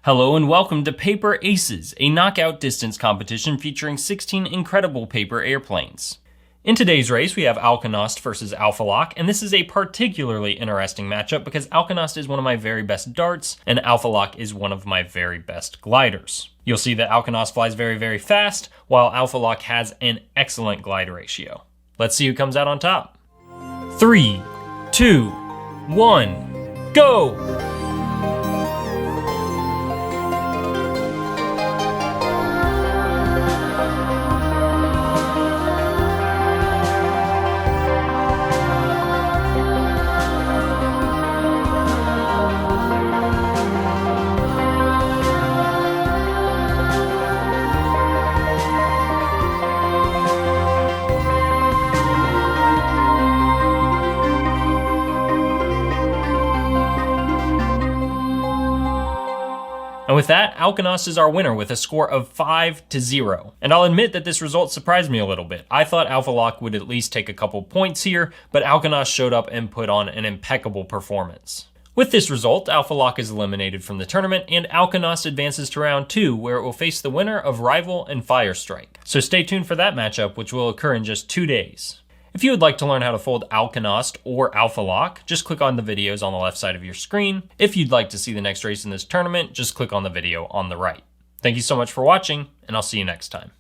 Hello and welcome to Paper Aces, a knockout distance competition featuring 16 incredible paper airplanes. In today's race, we have Alkonost versus Alpha Lock, and this is a particularly interesting matchup because Alkonost is one of my very best darts, and Alpha Lock is one of my very best gliders. You'll see that Alkonost flies very fast, while Alpha Lock has an excellent glide ratio. Let's see who comes out on top. 3, 2, 1, go! And with that, Alkonost is our winner with a score of 5-0. And I'll admit that this result surprised me a little bit. I thought Alpha Lock would at least take a couple points here, but Alkonost showed up and put on an impeccable performance. With this result, Alpha Lock is eliminated from the tournament, and Alkonost advances to round 2, where it will face the winner of Rival and Firestrike. So stay tuned for that matchup, which will occur in just 2 days. If you would like to learn how to fold Alkonost or Alpha Lock, just click on the videos on the left side of your screen. If you'd like to see the next race in this tournament, just click on the video on the right. Thank you so much for watching, and I'll see you next time.